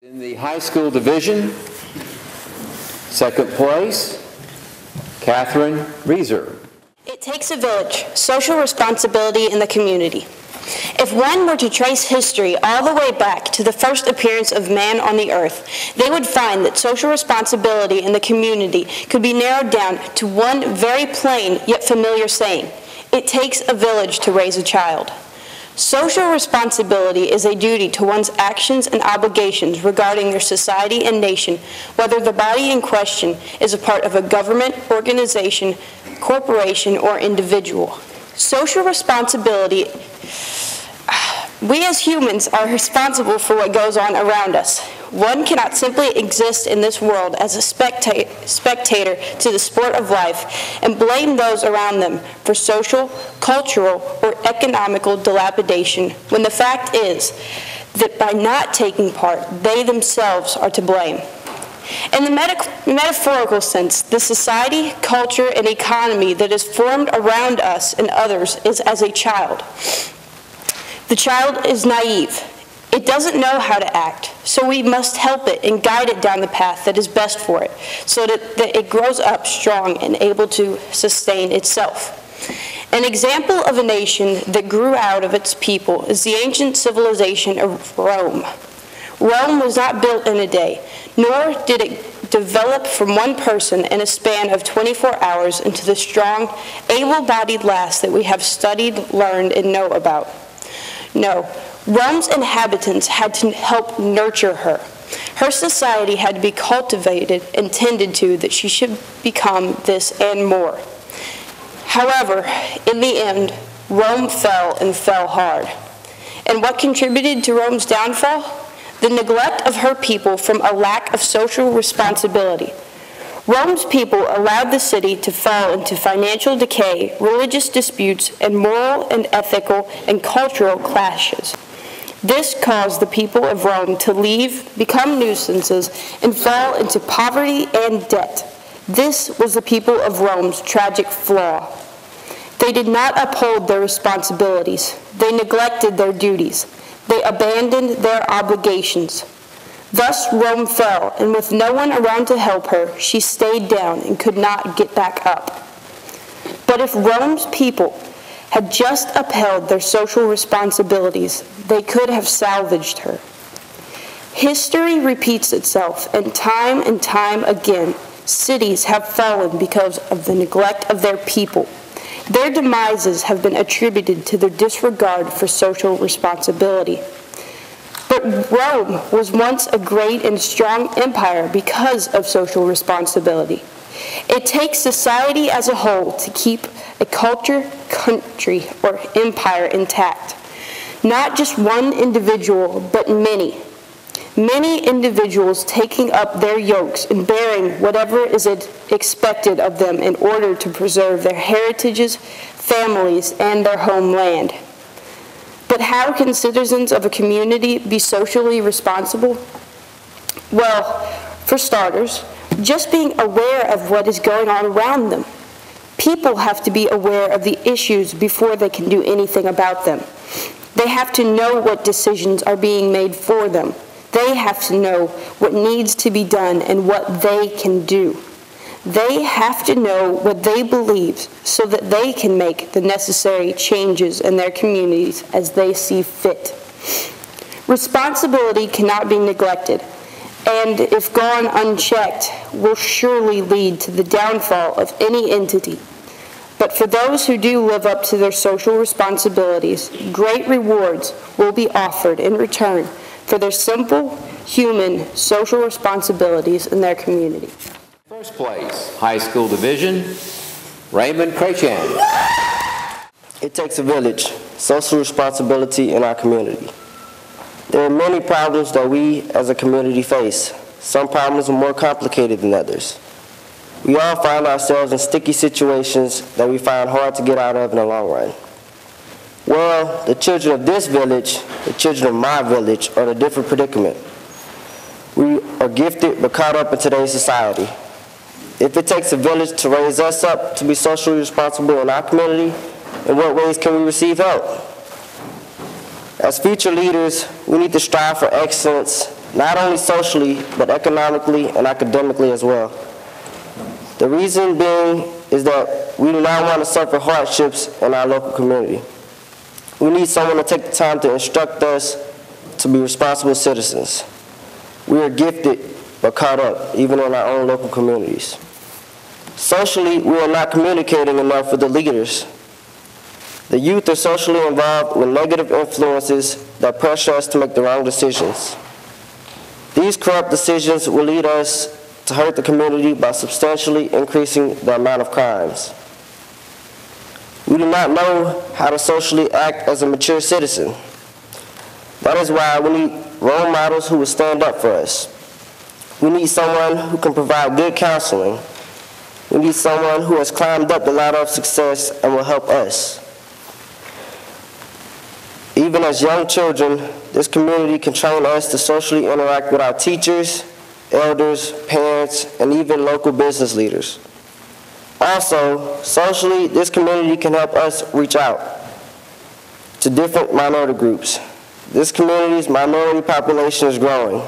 In the high school division, second place, Kathryn, Reeser. It takes a village, social responsibility in the community. If one were to trace history all the way back to the first appearance of man on the earth, they would find that social responsibility in the community could be narrowed down to one very plain yet familiar saying: it takes a village to raise a child. Social responsibility is a duty to one's actions and obligations regarding their society and nation, whether the body in question is a part of a government, organization, corporation, or individual. Social responsibility, we as humans are responsible for what goes on around us. One cannot simply exist in this world as a spectator to the sport of life and blame those around them for social, cultural, or economical dilapidation, when the fact is that by not taking part, they themselves are to blame. In the metaphorical sense, the society, culture, and economy that is formed around us and others is as a child. The child is naive. It doesn't know how to act, so we must help it and guide it down the path that is best for it, so that it grows up strong and able to sustain itself. An example of a nation that grew out of its people is the ancient civilization of Rome. Rome was not built in a day, nor did it develop from one person in a span of 24 hours into the strong, able-bodied lass that we have studied, learned, and know about. No. Rome's inhabitants had to help nurture her. Her society had to be cultivated and tended to that she should become this and more. However, in the end, Rome fell and fell hard. And what contributed to Rome's downfall? The neglect of her people from a lack of social responsibility. Rome's people allowed the city to fall into financial decay, religious disputes, and moral and ethical and cultural clashes. This caused the people of Rome to leave, become nuisances, and fall into poverty and debt. This was the people of Rome's tragic flaw. They did not uphold their responsibilities. They neglected their duties. They abandoned their obligations. Thus Rome fell, and with no one around to help her, she stayed down and could not get back up. But if Rome's people had just upheld their social responsibilities, they could have salvaged her. History repeats itself, and time again, cities have fallen because of the neglect of their people. Their demises have been attributed to their disregard for social responsibility. But Rome was once a great and strong empire because of social responsibility. It takes society as a whole to keep a culture, country, or empire intact. Not just one individual, but many. Many individuals taking up their yokes and bearing whatever is expected of them in order to preserve their heritages, families, and their homeland. But how can citizens of a community be socially responsible? Well, for starters, just being aware of what is going on around them. People have to be aware of the issues before they can do anything about them. They have to know what decisions are being made for them. They have to know what needs to be done and what they can do. They have to know what they believe so that they can make the necessary changes in their communities as they see fit. Responsibility cannot be neglected, and if gone unchecked, will surely lead to the downfall of any entity. But for those who do live up to their social responsibilities, great rewards will be offered in return for their simple, human, social responsibilities in their community. First place, high school division, Raymond, Chretien. It takes a village, social responsibility in our community. There are many problems that we as a community face. Some problems are more complicated than others. We all find ourselves in sticky situations that we find hard to get out of in the long run. Well, the children of this village, the children of my village, are in a different predicament. We are gifted but caught up in today's society. If it takes a village to raise us up to be socially responsible in our community, in what ways can we receive help? As future leaders, we need to strive for excellence not only socially, but economically and academically as well. The reason being is that we do not want to suffer hardships in our local community. We need someone to take the time to instruct us to be responsible citizens. We are gifted but caught up, even in our own local communities. Socially, we are not communicating enough with the leaders. The youth are socially involved with negative influences that pressure us to make the wrong decisions. These corrupt decisions will lead us to hurt the community by substantially increasing the amount of crimes. We do not know how to socially act as a mature citizen. That is why we need role models who will stand up for us. We need someone who can provide good counseling. We need someone who has climbed up the ladder of success and will help us. Even as young children, this community can train us to socially interact with our teachers, elders, parents, and even local business leaders. Also, socially, this community can help us reach out to different minority groups. This community's minority population is growing.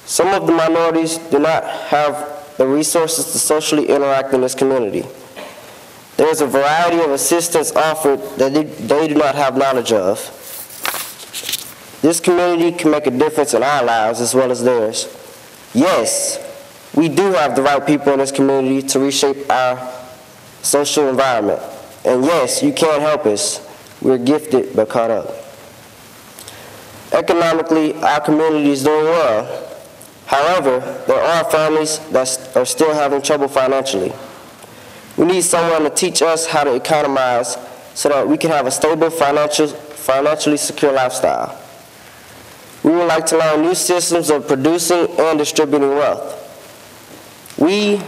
Some of the minorities do not have the resources to socially interact in this community. There is a variety of assistance offered that they do not have knowledge of. This community can make a difference in our lives as well as theirs. Yes, we do have the right people in this community to reshape our social environment. And yes, you can help us. We're gifted but caught up. Economically, our community is doing well. However, there are families that are still having trouble financially. We need someone to teach us how to economize so that we can have a stable, financially secure lifestyle. We would like to learn new systems of producing and distributing wealth. We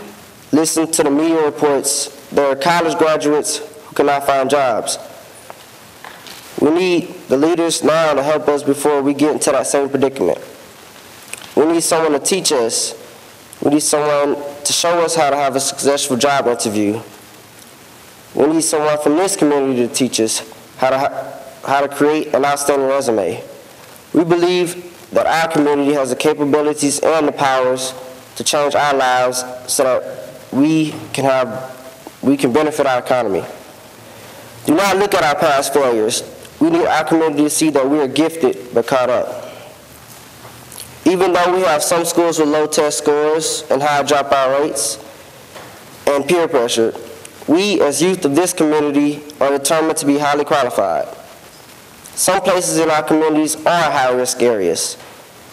listen to the media reports. There are college graduates who cannot find jobs. We need the leaders now to help us before we get into that same predicament. We need someone to teach us. We need someone to show us how to have a successful job interview. We need someone from this community to teach us how to create an outstanding resume. We believe that our community has the capabilities and the powers to change our lives so that we can benefit our economy. Do not look at our past failures. We need our community to see that we are gifted but caught up. Even though we have some schools with low test scores and high dropout rates and peer pressure, we as youth of this community are determined to be highly qualified. Some places in our communities are high-risk areas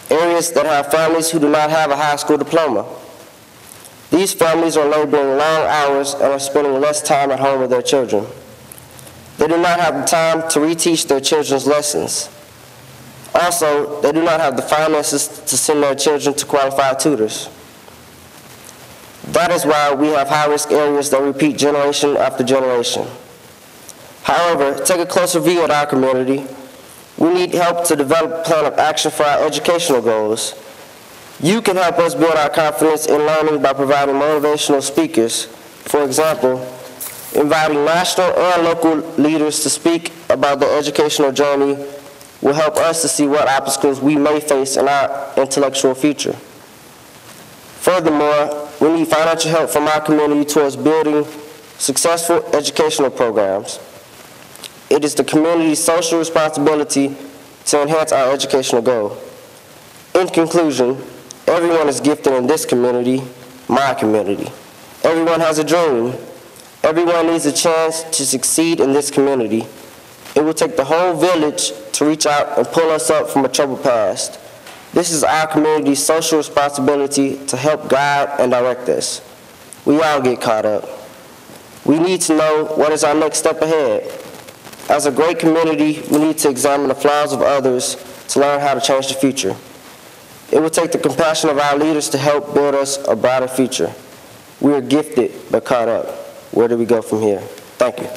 that have families who do not have a high school diploma. These families are laboring long hours and are spending less time at home with their children. They do not have the time to reteach their children's lessons. Also, they do not have the finances to send their children to qualified tutors. That is why we have high-risk areas that repeat generation after generation. However, take a closer view at our community. We need help to develop a plan of action for our educational goals. You can help us build our confidence in learning by providing motivational speakers. For example, inviting national and local leaders to speak about their educational journey will help us to see what obstacles we may face in our intellectual future. Furthermore, we need financial help from our community towards building successful educational programs. It is the community's social responsibility to enhance our educational goal. In conclusion, everyone is gifted in this community, my community. Everyone has a dream. Everyone needs a chance to succeed in this community. It will take the whole village to reach out and pull us up from a troubled past. This is our community's social responsibility to help guide and direct us. We all get caught up. We need to know what is our next step ahead. As a great community, we need to examine the flaws of others to learn how to change the future. It will take the compassion of our leaders to help build us a brighter future. We are gifted but caught up. Where do we go from here? Thank you.